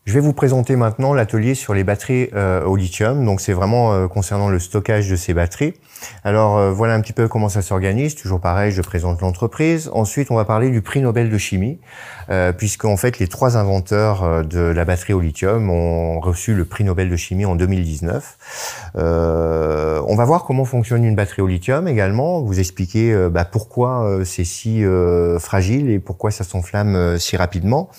Je vais vous présenter maintenant l'atelier sur les batteries au lithium. Donc c'est vraiment concernant le stockage de ces batteries. Alors voilà un petit peu comment ça s'organise. Toujours pareil, je présente l'entreprise. Ensuite, on va parler du prix Nobel de chimie, puisque en fait les 3 inventeurs de la batterie au lithium ont reçu le prix Nobel de chimie en 2019. On va voir comment fonctionne une batterie au lithium également. Vous expliquer pourquoi c'est si fragile et pourquoi ça s'enflamme si rapidement.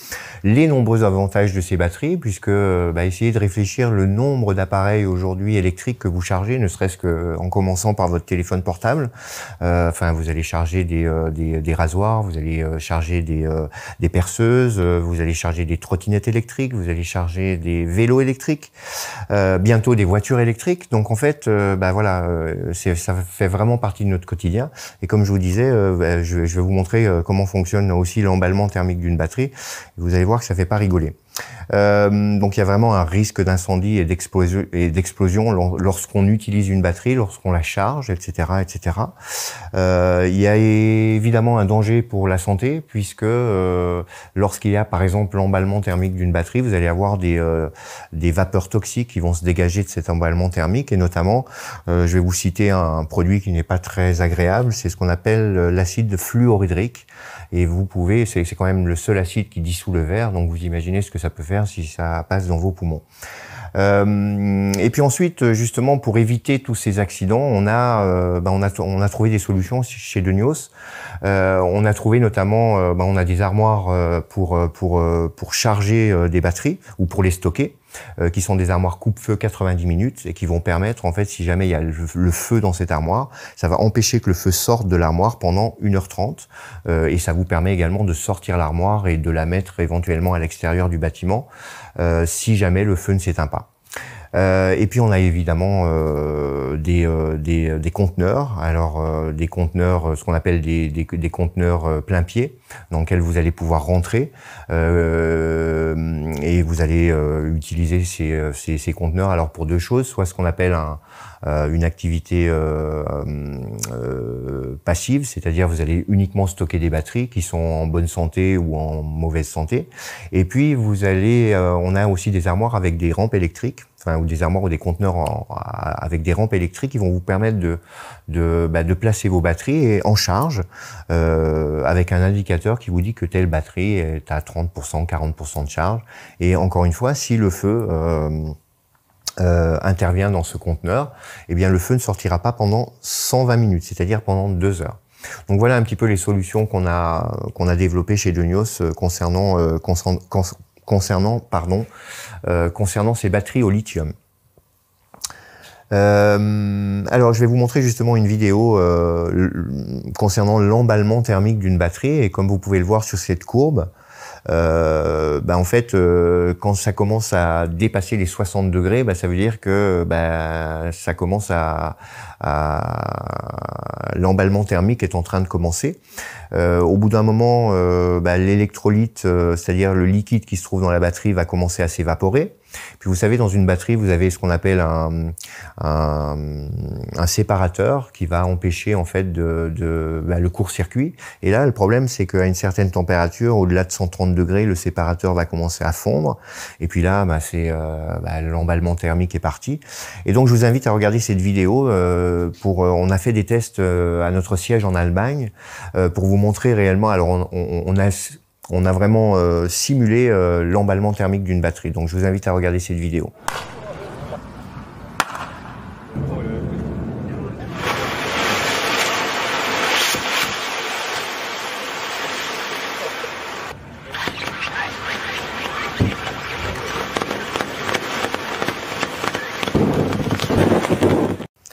Les nombreux avantages de ces batteries, puisque essayez de réfléchir le nombre d'appareils aujourd'hui électriques que vous chargez, ne serait-ce qu'en commençant par votre téléphone portable. Vous allez charger des rasoirs, vous allez charger des perceuses, vous allez charger des trottinettes électriques, vous allez charger des vélos électriques, bientôt des voitures électriques. Donc en fait, ça fait vraiment partie de notre quotidien. Et comme je vous disais, je vais vous montrer comment fonctionne aussi l'emballement thermique d'une batterie. Vous allez voir que ça fait pas rigoler. Donc il y a vraiment un risque d'incendie et d'explosion lorsqu'on utilise une batterie, lorsqu'on la charge, etc., etc. Il y a évidemment un danger pour la santé, puisque lorsqu'il y a par exemple l'emballement thermique d'une batterie, vous allez avoir des vapeurs toxiques qui vont se dégager de cet emballement thermique, et notamment, je vais vous citer un produit qui n'est pas très agréable, c'est ce qu'on appelle l'acide fluorhydrique. Et vous pouvez, c'est quand même le seul acide qui dissout le verre, donc vous imaginez ce que ça peut faire si ça passe dans vos poumons. Et puis ensuite, justement, pour éviter tous ces accidents, on a trouvé des solutions chez Denios. On a trouvé notamment, on a des armoires pour charger des batteries ou pour les stocker, qui sont des armoires coupe-feu 90 minutes et qui vont permettre, en fait, si jamais il y a le feu dans cette armoire, ça va empêcher que le feu sorte de l'armoire pendant 1h30, et ça vous permet également de sortir l'armoire et de la mettre éventuellement à l'extérieur du bâtiment, si jamais le feu ne s'éteint pas. Et puis on a évidemment des conteneurs. Alors des conteneurs, ce qu'on appelle des conteneurs plein pied, dans lesquels vous allez pouvoir rentrer, et vous allez utiliser ces conteneurs alors pour 2 choses, soit ce qu'on appelle une activité passive, c'est-à-dire vous allez uniquement stocker des batteries qui sont en bonne santé ou en mauvaise santé. Et puis vous allez, on a aussi des armoires avec des rampes électriques, ou des armoires ou des conteneurs avec des rampes électriques qui vont vous permettre de placer vos batteries en charge, avec un indicateur qui vous dit que telle batterie est à 30%, 40% de charge. Et encore une fois, si le feu intervient dans ce conteneur, eh bien le feu ne sortira pas pendant 120 minutes, c'est-à-dire pendant 2 heures. Donc voilà un petit peu les solutions qu'on a développées chez Denios concernant ces batteries au lithium. Alors je vais vous montrer justement une vidéo concernant l'emballement thermique d'une batterie, et comme vous pouvez le voir sur cette courbe, en fait, quand ça commence à dépasser les 60 degrés, ça veut dire que ça commence l'emballement thermique est en train de commencer. Au bout d'un moment, l'électrolyte, c'est-à-dire le liquide qui se trouve dans la batterie, va commencer à s'évaporer. Puis vous savez, dans une batterie, vous avez ce qu'on appelle un séparateur qui va empêcher en fait le court-circuit. Et là, le problème, c'est qu'à une certaine température, au-delà de 130 degrés, le séparateur va commencer à fondre. Et puis là, l'emballement thermique est parti. Et donc, je vous invite à regarder cette vidéo. On a fait des tests à notre siège en Allemagne pour vous montrer réellement. Alors, on a vraiment simulé l'emballement thermique d'une batterie. Donc je vous invite à regarder cette vidéo.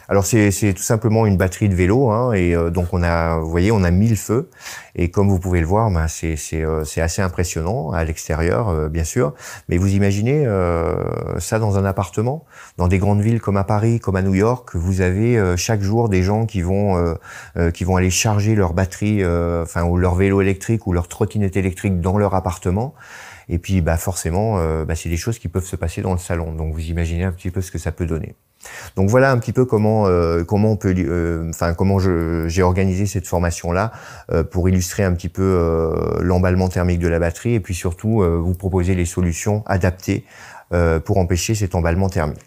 Alors c'est tout simplement une batterie de vélo, et donc vous voyez, on a mis le feu, et comme vous pouvez le voir, c'est assez impressionnant à l'extérieur, bien sûr. Mais vous imaginez ça dans un appartement, dans des grandes villes comme à Paris, comme à New York, vous avez chaque jour des gens qui vont aller charger leur batterie, ou leur vélo électrique ou leur trottinette électrique dans leur appartement. Et puis forcément, c'est des choses qui peuvent se passer dans le salon. Donc vous imaginez un petit peu ce que ça peut donner. Donc voilà un petit peu comment on peut, enfin comment j'ai organisé cette formation-là pour illustrer un petit peu l'emballement thermique de la batterie et puis surtout vous proposer les solutions adaptées pour empêcher cet emballement thermique.